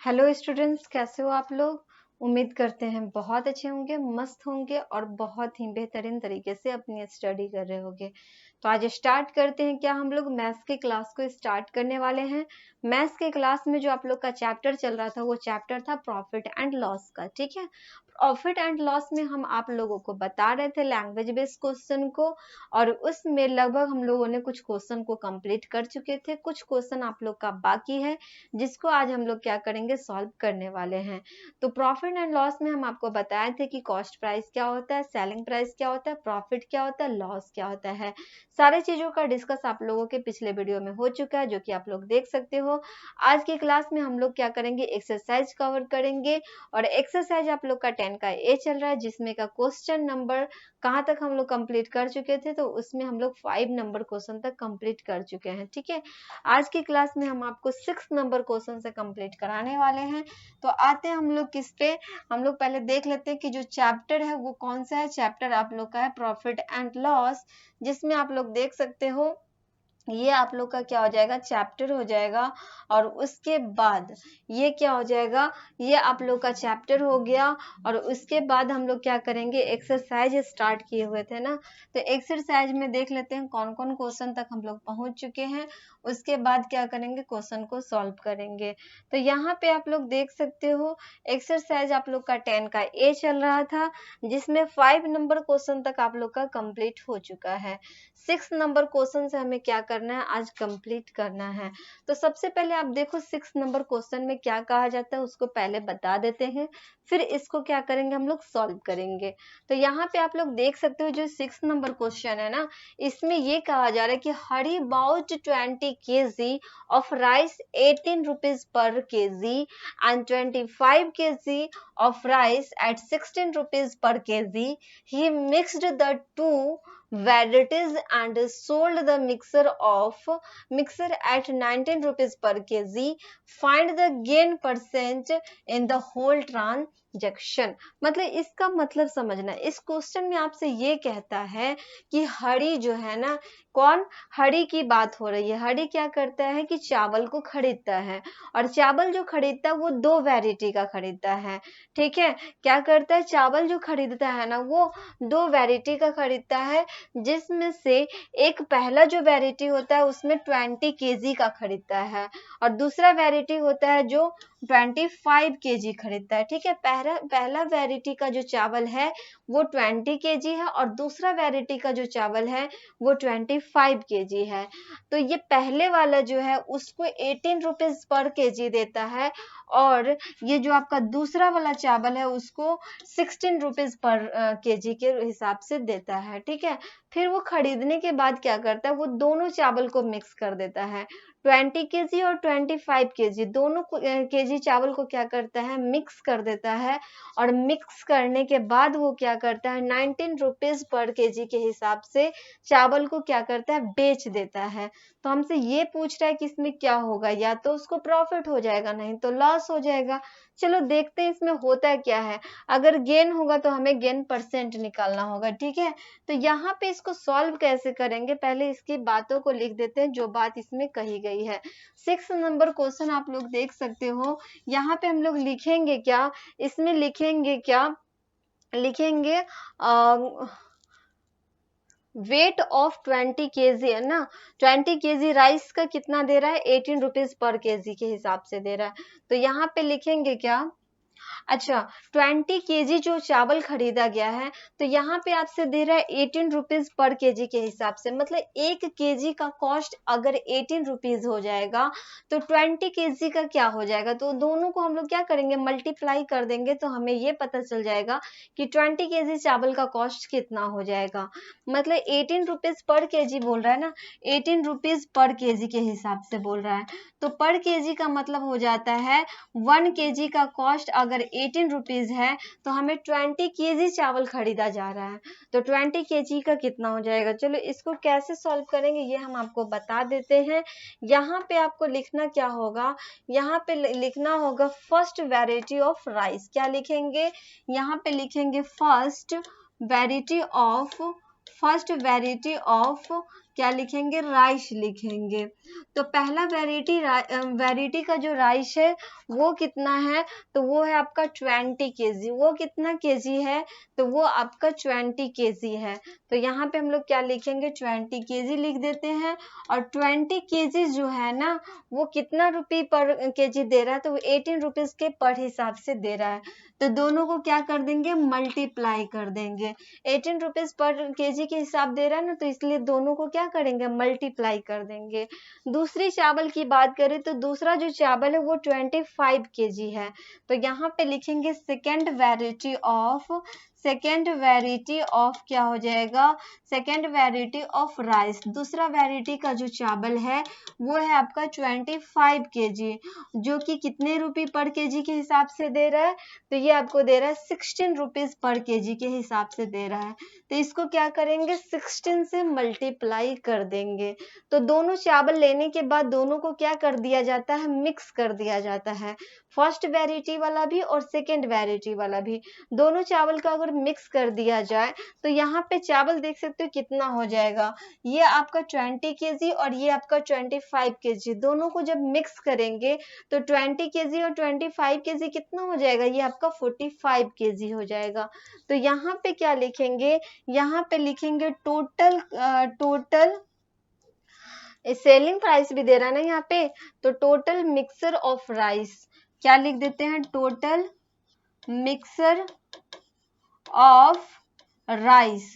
Hello students, कैसे हो आप लोग। उम्मीद करते हैं बहुत अच्छे होंगे, मस्त होंगे और बहुत ही बेहतरीन तरीके से अपनी स्टडी कर रहे होंगे। तो आज स्टार्ट करते हैं। क्या हम लोग मैथ्स की क्लास को स्टार्ट करने वाले हैं। मैथ्स के क्लास में जो आप लोग का चैप्टर चल रहा था वो चैप्टर था प्रॉफिट एंड लॉस का। ठीक है, प्रॉफिट एंड लॉस में हम आप लोगों को बता रहे थे लैंग्वेज बेस्ड क्वेश्चन को, और उसमें लगभग हम लोगों ने कुछ क्वेश्चन को कंप्लीट कर चुके थे। कुछ क्वेश्चन आप लोग का बाकी है जिसको आज हम लोग क्या करेंगे, सॉल्व करने वाले हैं। तो प्रॉफिट एंड लॉस में हम आपको बताए थे कि कॉस्ट प्राइस क्या होता है, सेलिंग प्राइस क्या होता है, प्रॉफिट क्या होता है, लॉस क्या होता है। सारी चीजों का डिस्कस आप लोगों के पिछले वीडियो में हो चुका है, जो कि आप लोग देख सकते हो। आज की क्लास में हम लोग क्या करेंगे, एक्सरसाइज कवर करेंगे। और एक्सरसाइज आप लोग का 10 का ए चल रहा है, जिसमें का क्वेश्चन नंबर कहाँ तक हम लोग कंप्लीट कर चुके थे, तो उसमें हम लोग 5 नंबर क्वेश्चन तक कंप्लीट कर चुके हैं। ठीक है, आज की क्लास में हम आपको 6 नंबर क्वेश्चन से कंप्लीट कराने वाले हैं। तो आते हैं हम लोग किस पे, हम लोग पहले देख लेते हैं कि जो चैप्टर है वो कौन सा है। चैप्टर आप लोग का है प्रॉफिट एंड लॉस, जिसमें आप लोग देख सकते हो ये आप लोग का क्या हो जाएगा, चैप्टर हो जाएगा। और उसके बाद ये क्या हो जाएगा, ये आप लोग का चैप्टर हो गया। और उसके बाद हम लोग क्या करेंगे, एक्सरसाइज स्टार्ट किए हुए थे ना, तो एक्सरसाइज में देख लेते हैं कौन कौन क्वेश्चन तक हम लोग पहुंच चुके हैं। उसके बाद क्या करेंगे, क्वेश्चन को सॉल्व करेंगे। तो यहाँ पे आप लोग देख सकते हो एक्सरसाइज आप लोग का 10 का ए चल रहा था, जिसमें 5 नंबर क्वेश्चन तक आप लोग का कंप्लीट हो चुका है। 6 नंबर क्वेश्चन से हमें क्या करना है, आज कंप्लीट करना है। तो सबसे पहले आप देखो 6 नंबर क्वेश्चन में क्या कहा जाता है उसको पहले बता देते हैं, फिर इसको क्या करेंगे, हम लोग सॉल्व करेंगे। तो यहाँ पे आप लोग देख सकते हो जो 6 नंबर क्वेश्चन है ना, इसमें ये कहा जा रहा है कि हरी bought 20 kg of rice 18 rupees per kg and 25 kg of rice at 16 rupees per kg. He mixed the two varieties and sold the mixer at 19 rupees per kg. Find the gain percent in the whole transaction. मतलब इसका मतलब समझना, इस question में आपसे ये कहता है कि हरी जो है ना, कौन, हरी की बात हो रही है। हरी क्या करता है कि चावल को खरीदता है, और चावल जो खरीदता है वो 2 वैरायटी का खरीदता है। ठीक है, क्या करता है, चावल जो खरीदता है ना वो 2 वैरायटी का खरीदता है, जिसमें से एक पहला जो वैरायटी होता है उसमें 20 kg का खरीदता है, और दूसरा वैरायटी होता है जो 25 kg खरीदता है। ठीक है, पहला वैरायटी का जो चावल है वो 20 kg है, और दूसरा वैरायटी का जो चावल है वो 25 kg है। तो ये पहले वाला जो है उसको 18 रुपीज पर kg देता है, और ये जो आपका दूसरा वाला चावल है उसको 16 रुपीज पर kg के हिसाब से देता है। ठीक है, फिर वो खरीदने के बाद क्या करता है, वो दोनों चावल को मिक्स कर देता है। 20 kg और 25 kg दोनों kg चावल को क्या करता है, मिक्स कर देता है, और मिक्स करने के बाद वो क्या करता है 19 रुपीज पर kg के हिसाब से चावल को क्या करता है, बेच देता है। तो हमसे ये पूछ रहा है कि इसमें क्या होगा, या तो उसको प्रॉफिट हो जाएगा, नहीं तो लॉस हो जाएगा। चलो देखते हैं इसमें होता क्या है। अगर गेन होगा तो हमें गेन परसेंट निकालना होगा। ठीक है, तो यहाँ पे इसको सॉल्व कैसे करेंगे, पहले इसकी बातों को लिख देते हैं जो बात इसमें कही गई है। 6 नंबर क्वेश्चन आप लोग देख सकते हो, यहाँ पे हम लोग लिखेंगे क्या, इसमें लिखेंगे क्या, लिखेंगे वेट ऑफ 20 kg है ना, 20 kg राइस का कितना दे रहा है, 18 रुपीज पर kg के हिसाब से दे रहा है। तो यहाँ पे लिखेंगे क्या, अच्छा 20 kg जो चावल खरीदा गया है, तो यहाँ पे आपसे दे रहा है 18 रुपीज पर kg के हिसाब से, मतलब 1 kg का कॉस्ट अगर 18 रुपीज हो जाएगा तो 20 kg का क्या हो जाएगा, तो दोनों को हम लोग क्या करेंगे, मल्टीप्लाई कर देंगे, तो हमें ये पता चल जाएगा कि 20 kg चावल का कॉस्ट कितना हो जाएगा। मतलब 18 रुपीज पर kg बोल रहा है ना, 18 रुपीज पर kg के हिसाब से बोल रहा है, तो पर kg का मतलब हो जाता है 1 kg का कॉस्ट अगर 18 रुपीज है तो हमें 20 kg चावल खरीदा जा रहा है, तो 20 kg का कितना हो जाएगा। चलो इसको कैसे सॉल्व करेंगे ये हम आपको बता देते हैं। यहाँ पे आपको लिखना क्या होगा, यहाँ पे लिखना होगा फर्स्ट वैरायटी ऑफ राइस। क्या लिखेंगे, यहाँ पे लिखेंगे फर्स्ट वैरायटी ऑफ क्या लिखेंगे, राइस लिखेंगे। तो पहला वेराइटी का जो राइस है वो कितना है, तो वो है आपका 20 kg। वो कितना केजी है, तो वो आपका 20 kg है। तो यहाँ पे हम लोग क्या लिखेंगे, 20 kg लिख देते हैं। और 20 kg जो है ना, वो कितना रुपये पर केजी दे रहा है, तो वो 18 रुपीज के पर हिसाब से दे रहा है। तो दोनों को क्या कर देंगे, मल्टीप्लाई कर देंगे। 18 रुपीज पर केजी के हिसाब दे रहा है ना, तो इसलिए दोनों को क्या करेंगे, मल्टीप्लाई कर देंगे। दूसरी चावल की बात करें तो दूसरा जो चावल है वो 25 kg है। तो यहाँ पे लिखेंगे सेकेंड वेराइटी ऑफ क्या हो जाएगा, सेकेंड वेराइटी ऑफ राइस। दूसरा वेराइटी का जो चावल है वो है आपका 25 kg, जो कि कितने रुपए पर केजी के हिसाब से दे रहा है, तो ये आपको दे रहा है 16 रुपीज पर केजी के हिसाब से दे रहा है। तो इसको क्या करेंगे, 16 से मल्टीप्लाई कर देंगे। तो दोनों चावल लेने के बाद दोनों को क्या कर दिया जाता है, मिक्स कर दिया जाता है। फर्स्ट वेराइटी वाला भी और सेकेंड वेराइटी वाला भी, दोनों चावल का अगर मिक्स कर दिया जाए तो यहाँ पे चावल देख सकते हो कितना हो जाएगा, ये आपका 20 kg और ये आपका 25 kg। दोनों को जब मिक्स करेंगे तो 20 kg और 25 kg कितना हो जाएगा, ये आपका 45 kg हो जाएगा। तो यहाँ पे क्या लिखेंगे, यहाँ पे लिखेंगे टोटल सेलिंग प्राइस भी दे रहा है ना यहाँ पे, तो टोटल मिक्सर ऑफ राइस क्या लिख देते हैं, टोटल मिक्सर ऑफ राइस।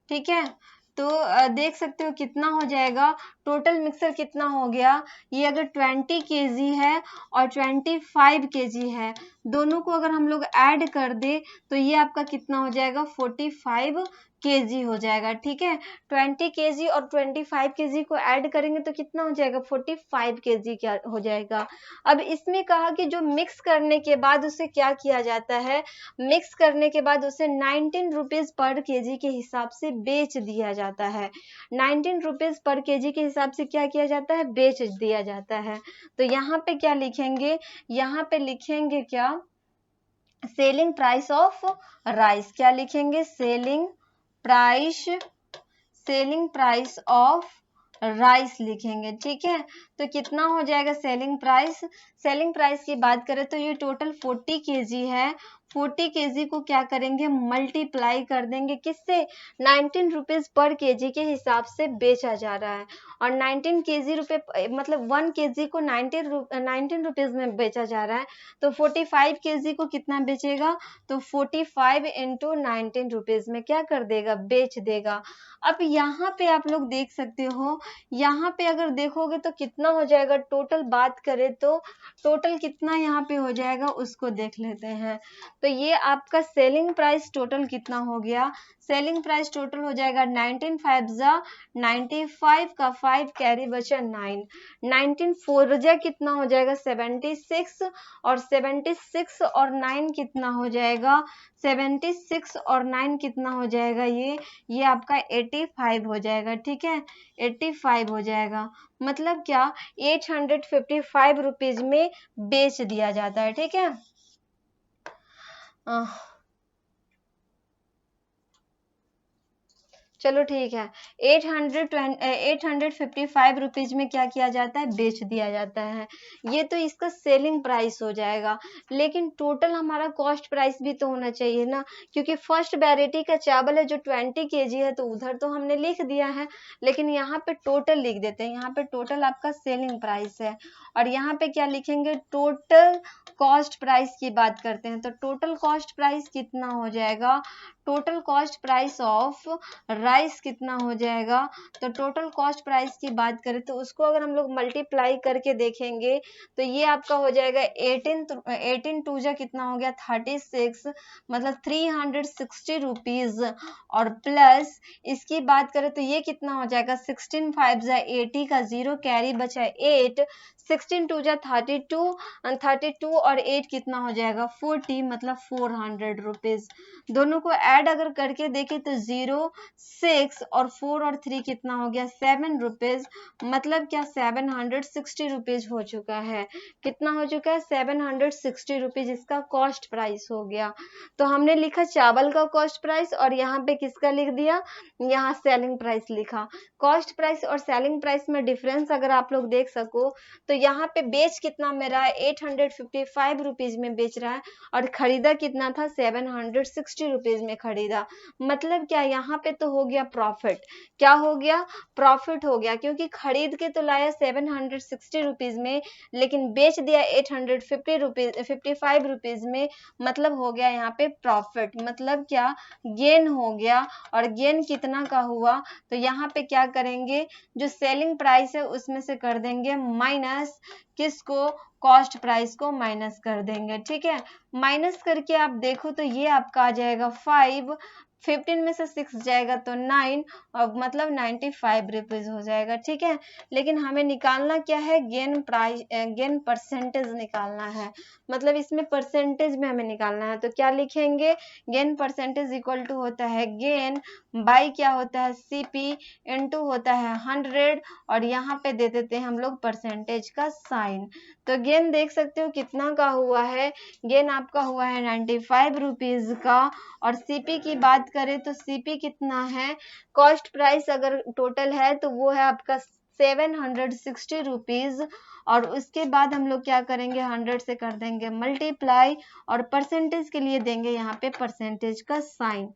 ठीक है, तो देख सकते हो कितना हो जाएगा, टोटल मिक्सर कितना हो गया, ये अगर 20 kg है और 25 kg है, दोनों को अगर हम लोग ऐड कर दे तो ये आपका कितना हो जाएगा, 45 kg हो जाएगा। ठीक है, 20 kg और 25 kg को ऐड करेंगे तो कितना हो जाएगा, 45 kg क्या हो जाएगा। अब इसमें कहा कि जो मिक्स करने के बाद उसे क्या किया जाता है, मिक्स करने के बाद उसे 19 रुपीज पर केजी के हिसाब से बेच दिया जाता है। 19 रुपीज पर केजी के हिसाब से क्या किया जाता है, बेच दिया जाता है। तो यहाँ पे क्या लिखेंगे, यहाँ पे लिखेंगे क्या, सेलिंग प्राइस ऑफ राइस। क्या लिखेंगे, सेलिंग प्राइस ऑफ राइस लिखेंगे। ठीक है, तो कितना हो जाएगा सेलिंग प्राइस की बात करें तो ये टोटल 40 kg है। 40 kg को क्या करेंगे, मल्टीप्लाई कर देंगे किससे, 19 रुपीज पर केजी के हिसाब से बेचा जा रहा है। और 19 kg रुपए मतलब 1 kg को 19 रुपीज में बेचा जा रहा है, तो 45 kg को कितना बेचेगा, तो 45 इंटू 19 रुपीज में क्या कर देगा, बेच देगा। अब यहाँ पे आप लोग देख सकते हो, यहाँ पे अगर देखोगे तो कितना हो जाएगा, टोटल बात करें तो टोटल कितना यहाँ पे हो जाएगा उसको देख लेते हैं। तो ये आपका सेलिंग प्राइस टोटल कितना हो गया, सेलिंग प्राइस टोटल हो जाएगा 19 5 जा 95 का 5 कैरी बचा 9, 19 4 जा कितना हो जाएगा 76, और 76 और 9 कितना हो जाएगा, 76 और 9 कितना हो जाएगा, ये आपका 85 हो जाएगा। ठीक है, 85 हो जाएगा, मतलब क्या 855 रुपीज में बेच दिया जाता है। ठीक है, चलो ठीक है, 855 रुपीज में क्या किया जाता है, बेच दिया जाता है। ये तो इसका सेलिंग प्राइस हो जाएगा, लेकिन टोटल हमारा कॉस्ट प्राइस भी तो होना चाहिए ना, क्योंकि फर्स्ट वेराइटी का चावल है जो 20 kg है, तो उधर तो हमने लिख दिया है, लेकिन यहाँ पे टोटल लिख देते हैं। यहाँ पे टोटल आपका सेलिंग प्राइस है, और यहाँ पे क्या लिखेंगे, टोटल कॉस्ट प्राइस की बात करते हैं। तो टोटल कॉस्ट प्राइस कितना हो जाएगा, total cost price of rice कितना हो जाएगा, तो टोटल कॉस्ट प्राइस की बात करें तो उसको अगर हम लोग मल्टीप्लाई करके देखेंगे तो ये आपका हो जाएगा 18 टू जा कितना हो गया 36, मतलब 360 रुपीज, और प्लस इसकी बात करें तो ये कितना हो जाएगा 16 5 जा 80 का 0 कैरी बचा 8, 16 टू जा 32 और 8 कितना हो जाएगा 40, मतलब 400 रुपीज। दोनों को ऐड अगर करके देखें तो 0 6 और 4 और 3 कितना हो गया 7 रुपीज, मतलब क्या 760 रुपीज हो चुका है। कितना हो चुका है 760 रुपीज, इसका कॉस्ट प्राइस हो गया। तो हमने लिखा चावल का कॉस्ट प्राइस, और यहाँ पे किसका लिख दिया, यहाँ सेलिंग प्राइस लिखा। कॉस्ट प्राइस और सेलिंग प्राइस में डिफरेंस अगर आप लोग देख सको तो यहाँ पे बेच कितना में रहा है, 855 रुपीज में बेच रहा है और खरीदा कितना था, 760 रुपीज में खरीदा। मतलब क्या, यहाँ पे तो हो गया प्रॉफिट। क्या हो गया, प्रॉफिट हो गया, क्योंकि खरीद के तो लाया 760 रुपीज में लेकिन बेच दिया 855 रुपीज में, मतलब हो गया यहाँ पे प्रॉफिट। मतलब क्या, गेन हो गया। और गेन कितना का हुआ, तो यहाँ पे क्या करेंगे, जो सेलिंग प्राइस है उसमें से कर देंगे माइनस, किसको, कॉस्ट प्राइस को माइनस कर देंगे। ठीक है, माइनस करके आप देखो तो ये आपका आ जाएगा 5, 15 में से 6 जाएगा तो 9, और मतलब 95 रुपीज हो जाएगा। ठीक है, लेकिन हमें निकालना क्या है, गेन प्राइस, गेन परसेंटेज निकालना है। मतलब इसमें परसेंटेज में हमें निकालना है, तो क्या लिखेंगे, गेन परसेंटेज इक्वल टू होता है गेन बाई क्या होता है, सीपी इनटू होता है 100, और यहाँ पे दे देते हैं हम लोग परसेंटेज का साइन। तो गेन देख सकते हो कितना का हुआ है, गेन आपका हुआ है 95 रुपीज का। और सीपी की बात करें तो सीपी कितना है, कॉस्ट प्राइस अगर टोटल है तो वो है आपका 760 रुपीज। और उसके बाद हम लोग क्या करेंगे, 100 से कर देंगे मल्टीप्लाई, और परसेंटेज के लिए देंगे यहाँ पे परसेंटेज का साइन।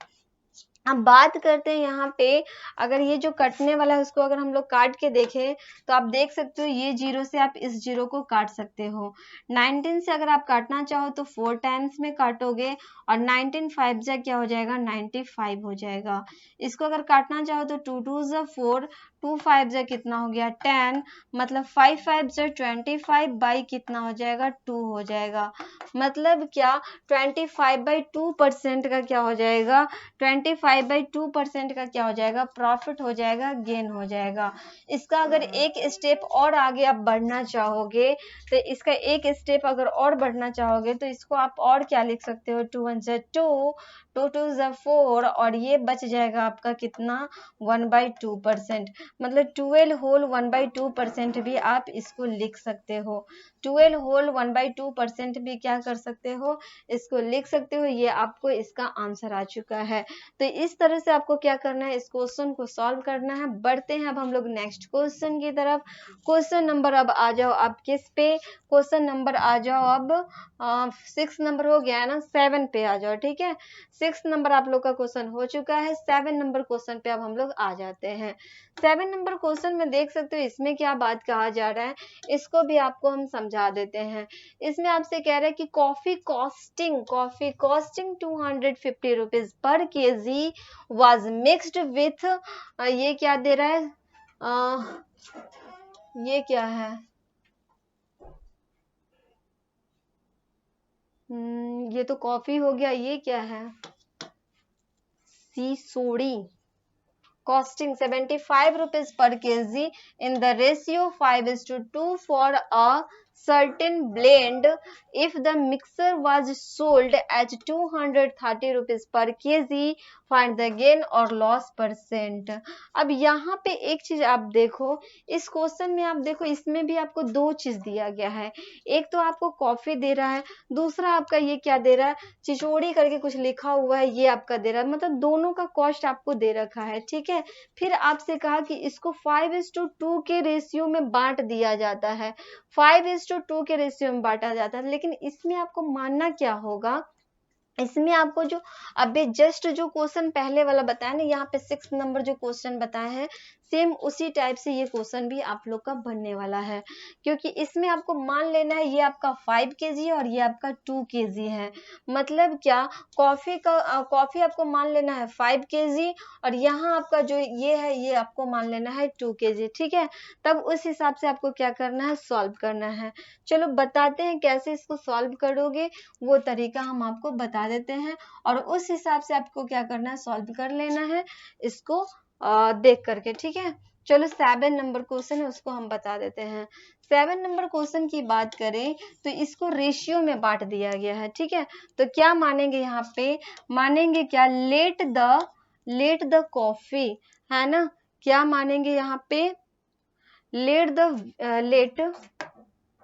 अब बात करते हैं यहाँ पे, अगर ये जो कटने वाला है उसको अगर हम लोग काट के देखें तो आप देख सकते हो ये जीरो से आप इस जीरो को काट सकते हो। 19 से अगर आप काटना चाहो तो 4 टाइम्स में काटोगे, और 19 5 जा क्या हो जाएगा, 95 हो जाएगा। इसको अगर काटना चाहो तो 2 2 जा 4, 2 5 जा कितना हो गया 10, मतलब 5 5 जा 25 बाई कितना हो जाएगा 2 हो जाएगा। मतलब क्या, 25/2% का क्या हो जाएगा, 25/2% का क्या हो जाएगा, प्रॉफिट हो जाएगा, गेन हो जाएगा। इसका अगर एक स्टेप और आगे आप बढ़ना चाहोगे, तो इसका एक स्टेप अगर और बढ़ना चाहोगे तो इसको आप और क्या लिख सकते हो, 2 1 जा 2, 2 2 जा 4, और ये बच जाएगा आपका कितना, 1/2%। मतलब 12 होल 1/2% भी आप इसको लिख सकते हो। 12 होल 1/2% भी क्या कर सकते हो, इसको लिख सकते हो। ये आपको इसका आंसर आ चुका है। तो इस तरह से आपको क्या करना है, इस क्वेश्चन को सॉल्व करना है। बढ़ते हैं अब हम लोग नेक्स्ट क्वेश्चन की तरफ। क्वेश्चन नंबर अब आ जाओ आप किस पे, क्वेश्चन नंबर आ जाओ अब 6 नंबर हो गया है ना, 7 पे आ जाओ। ठीक है, 6 नंबर आप लोग का क्वेश्चन हो चुका है, 7 नंबर क्वेश्चन पे अब हम लोग आ जाते हैं। 7 नंबर क्वेश्चन में देख सकते हो इसमें क्या बात कहा जा रहा है, इसको भी आपको हम समझा देते हैं। इसमें आपसे कह रहे हैं कि coffee costing 250 rupees per KG was mixed with, ये क्या दे रहा है, ये क्या है, ये तो कॉफी हो गया, ये क्या है, सीसोड़ी, costing 75 rupees per kg in the ratio 5:2 for a certain blend. If the mixer was sold at 230 rupees per kg, find the gain or loss percent. अब यहाँ पे एक चीज आप देखो, इस क्वेश्चन में आप देखो इसमें भी आपको दो चीज दिया गया है। एक तो आपको कॉफी दे रहा है, दूसरा आपका ये क्या दे रहा है, चिचोड़ी करके कुछ लिखा हुआ है, ये आपका दे रहा है। मतलब दोनों का कॉस्ट आपको दे रखा है। ठीक है, फिर आपसे कहा कि इसको 5:2 के रेशियो में बांट दिया जाता है, 5:2 के रेशियो में बांटा जाता है। लेकिन इसमें आपको मानना क्या होगा, इसमें आपको जो अभी जस्ट जो क्वेश्चन पहले वाला बताया ना, यहाँ पे 6 नंबर जो क्वेश्चन बताया है, सेम उसी टाइप से ये क्वेश्चन भी आप लोग का बनने वाला है। क्योंकि इसमें आपको मान लेना है ये आपका 5 kg है और ये आपका 2 kg है। मतलब क्या, कॉफी आपको मान लेना है 5 kg, और यहाँ आपका जो ये है ये आपको मान लेना है 2 kg। ठीक है, तब उस हिसाब से आपको क्या करना है, सॉल्व करना है। चलो बताते हैं कैसे इसको सॉल्व करोगे, वो तरीका हम आपको बता देते हैं, और उस हिसाब से आपको क्या करना है, सॉल्व कर लेना है इसको देख करके। ठीक है, चलो 7 नंबर क्वेश्चन है उसको हम बता देते हैं। 7 नंबर क्वेश्चन की बात करें तो इसको रेशियो में बांट दिया गया है। ठीक है, तो क्या मानेंगे यहाँ पे, मानेंगे क्या, लेट द कॉफी, है ना, क्या मानेंगे यहाँ पे, लेट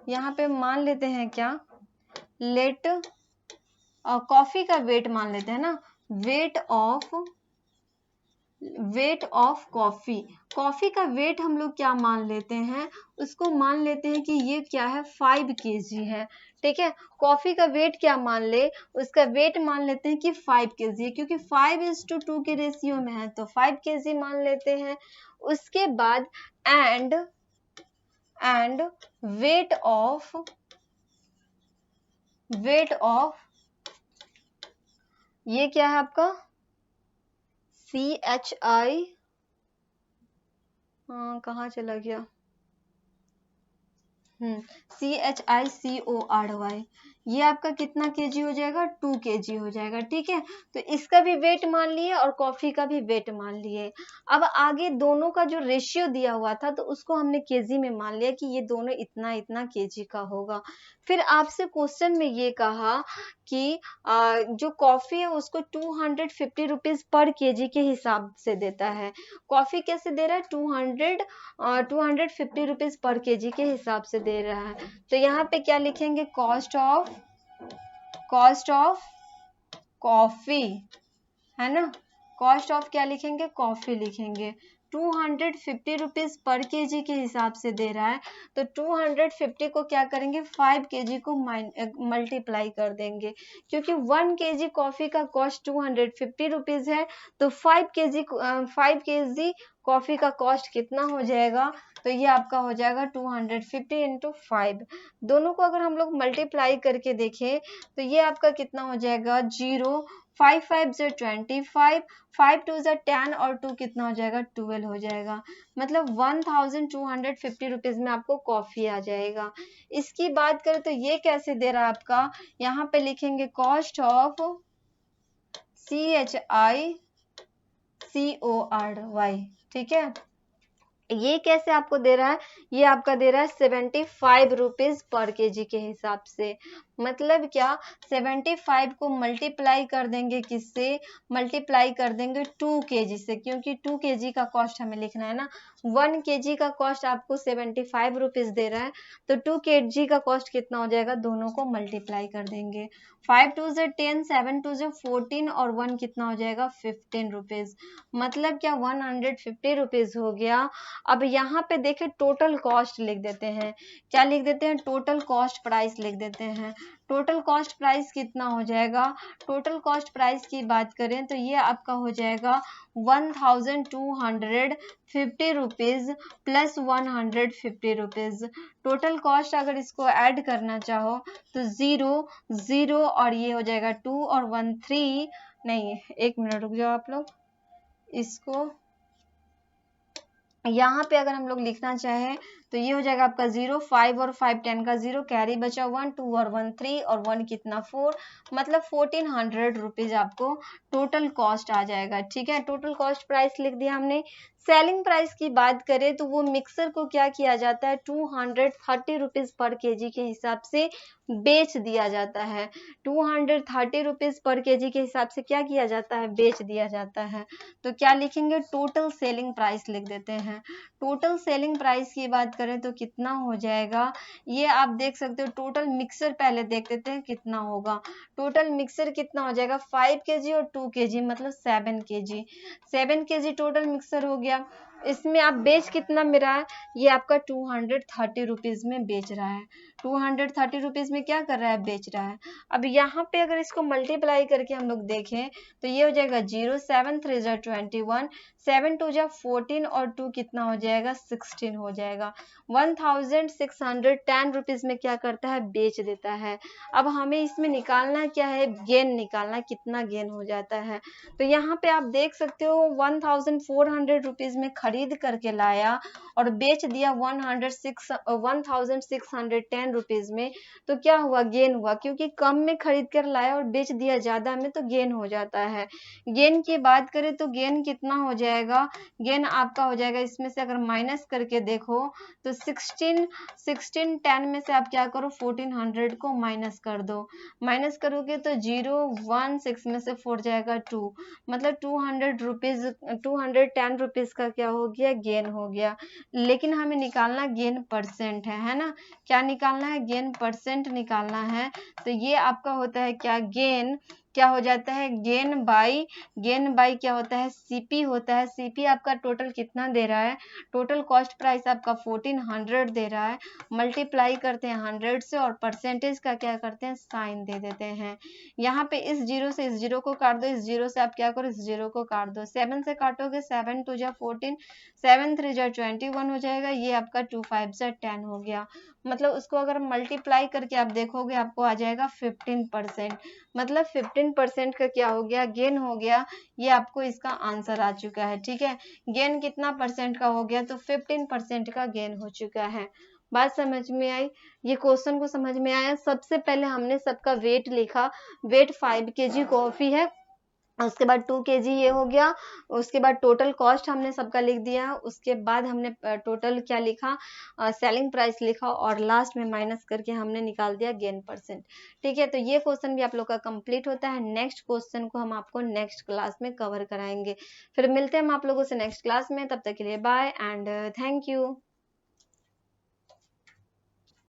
यहाँ पे मान लेते हैं क्या, लेट कॉफी का वेट मान लेते हैं ना, weight of weight of coffee, coffee का वेट हम लोग क्या मान लेते हैं, उसको मान लेते हैं कि ये क्या है 5 kg है, ठीक है। कॉफी का वेट क्या मान ले, उसका वेट मान लेते हैं कि 5 kg है, क्योंकि 5:2 के रेशियो में है तो 5 kg मान लेते हैं। उसके बाद एंड वेट ऑफ ये क्या है आपका CHI, कहाँ चला गया, CHICORY, ये आपका कितना केजी हो जाएगा 2 kg हो जाएगा, ठीक है। तो इसका भी वेट मान लिए और कॉफी का भी वेट मान लिए। अब आगे दोनों का जो रेशियो दिया हुआ था तो उसको हमने केजी में मान लिया कि ये दोनों इतना इतना केजी का होगा। फिर आपसे क्वेश्चन में ये कहा कि जो कॉफी है उसको 250 रुपीज पर केजी के हिसाब से देता है। कॉफी कैसे दे रहा है, 250 रुपीज पर केजी के हिसाब से दे रहा है। तो यहाँ पे क्या लिखेंगे, कॉस्ट ऑफ कॉफी, है ना, कॉस्ट ऑफ क्या लिखेंगे, कॉफी लिखेंगे। 250 रुपीज पर केजी के हिसाब से दे रहा है तो 250 को क्या करेंगे 5 kg को मल्टीप्लाई कर देंगे, क्योंकि 1 kg कॉफी का कॉस्ट 250 रुपीज है तो 5 kg कॉफी का कॉस्ट कितना हो जाएगा, तो ये आपका हो जाएगा 250 इंटू 5। दोनों को अगर हम लोग मल्टीप्लाई करके देखें तो ये आपका कितना हो जाएगा 0, 5 5 से 25, 5 2 से 10 और 2 कितना हो जाएगा 12 हो जाएगा। मतलब 1250 रुपीज में आपको कॉफी आ जाएगा। इसकी बात करें तो ये कैसे दे रहा है आपका, यहाँ पे लिखेंगे कॉस्ट ऑफ CHICORY, ठीक है। ये कैसे आपको दे रहा है, ये आपका दे रहा है 75 रुपीज पर केजी के हिसाब से। मतलब क्या, 75 को मल्टीप्लाई कर देंगे किससे, मल्टीप्लाई कर देंगे 2 kg से, क्योंकि 2 kg का कॉस्ट हमें लिखना है ना। 1 kg का कॉस्ट आपको 75 रुपीज दे रहा है तो 2 kg का कॉस्ट कितना हो जाएगा, दोनों को मल्टीप्लाई कर देंगे। 5 2 से 10, 7 2 से 14 और 1 कितना हो जाएगा 15 रुपीज। मतलब क्या 150 रुपीज हो गया। अब यहाँ पे देखें टोटल कॉस्ट लिख देते हैं, क्या लिख देते हैं, टोटल कॉस्ट प्राइस लिख देते हैं। टोटल कॉस्ट प्राइस कितना हो जाएगा, टोटल कॉस्ट प्राइस की बात करें तो ये आपका हो जाएगा 1250 rupees plus 150 rupees. Total cost अगर इसको ऐड करना चाहो तो 0 0 और ये हो जाएगा 2 और 1 3, नहीं 1 मिनट रुक जाओ आप लोग, इसको यहाँ पे अगर हम लोग लिखना चाहें तो ये हो जाएगा आपका 0 5 और 5 10 का 0 कैरी बचा 1 2 और 1 3 और 1 कितना 4, मतलब 1400 रुपीज आपको टोटल कॉस्ट आ जाएगा, ठीक है। टोटल कॉस्ट प्राइस लिख दिया हमने। सेलिंग प्राइस की बात करें तो वो मिक्सर को क्या किया जाता है 230 रुपीज पर केजी के हिसाब से बेच दिया जाता है। 230 रुपीज पर केजी के हिसाब से क्या किया जाता है, बेच दिया जाता है। तो क्या लिखेंगे, टोटल सेलिंग प्राइस लिख देते हैं। टोटल सेलिंग प्राइस की बात करें तो कितना हो जाएगा, ये आप देख सकते हो। टोटल मिक्सर पहले देख लेते हैं कितना होगा। टोटल मिक्सर कितना हो जाएगा 5 kg और 2 kg मतलब 7 kg। 7 kg टोटल मिक्सर हो गया। इसमें आप बेच कितना में रहा है, ये आपका 230 रुपीज में बेच रहा है। 230 रुपीज में क्या कर रहा है, बेच रहा है। अब यहाँ पे अगर इसको मल्टीप्लाई करके हम लोग देखें तो ये हो जाएगा 0 7 3 जा 21, 7 2 जा 14 और 2 कितना हो जाएगा 16 हो जाएगा। 1610 रुपीज में क्या करता है, बेच देता है। अब हमें इसमें निकालना क्या है, गेन निकालना, कितना गेन हो जाता है। तो यहाँ पे आप देख सकते हो 1400 रुपीज में खरीद करके लाया और बेच दिया 1610 रुपीज में, तो क्या हुआ, गेन हुआ, क्योंकि कम में खरीद कर लाया और बेच दिया ज्यादा में तो गेन हो जाता है। गेन की बात करें तो गेन कितना हो जाएगा, गेन आपका हो जाएगा, इसमें से अगर माइनस करके देखो तो 1610 में से आप क्या करो 1400 को माइनस कर दो। माइनस करोगे तो 0 1 6 में से 4 जाएगा 2, मतलब 210 रुपीज का क्या हो गया, गेन हो गया। लेकिन हमें निकालना गेन परसेंट है ना, क्या निकालना है, गेन परसेंट निकालना है। तो ये आपका होता है क्या, गेन क्या हो जाता है, गेन बाई क्या होता है, सीपी होता है। सीपी आपका टोटल कितना दे रहा है, टोटल कॉस्ट प्राइस आपका 1400 दे रहा है, मल्टीप्लाई करते हैं 100 से और परसेंटेज का क्या करते हैं, साइन दे देते हैं। यहाँ पे इस जीरो से इस जीरो को काट दो, इस जीरो से आप क्या करो, इस जीरो को काट दो। 7 से काटोगे 7 2 जा 14, 7 3 जा 21 हो जाएगा। ये आपका 2 5 जा 10 हो गया। मतलब उसको अगर मल्टीप्लाई करके आप देखोगे आपको आ जाएगा 15%। मतलब 15% का क्या हो गया, गेन हो गया। ये आपको इसका आंसर आ चुका है। ठीक है, गेन कितना परसेंट का हो गया, तो 15% का गेन हो चुका है। बात समझ में आई, ये क्वेश्चन को समझ में आया। सबसे पहले हमने सबका वेट लिखा, वेट 5 kg कॉफी है, उसके बाद 2 kg ये हो गया। उसके बाद टोटल कॉस्ट हमने सबका लिख दिया। उसके बाद हमने टोटल क्या लिखा, सेलिंग प्राइस लिखा, और लास्ट में माइनस करके हमने निकाल दिया गेन परसेंट। ठीक है, तो ये क्वेश्चन भी आप लोग का कंप्लीट होता है। नेक्स्ट क्वेश्चन को हम आपको नेक्स्ट क्लास में कवर कराएंगे। फिर मिलते हैं हम आप लोगों से नेक्स्ट क्लास में, तब तक के लिए बाय एंड थैंक यू।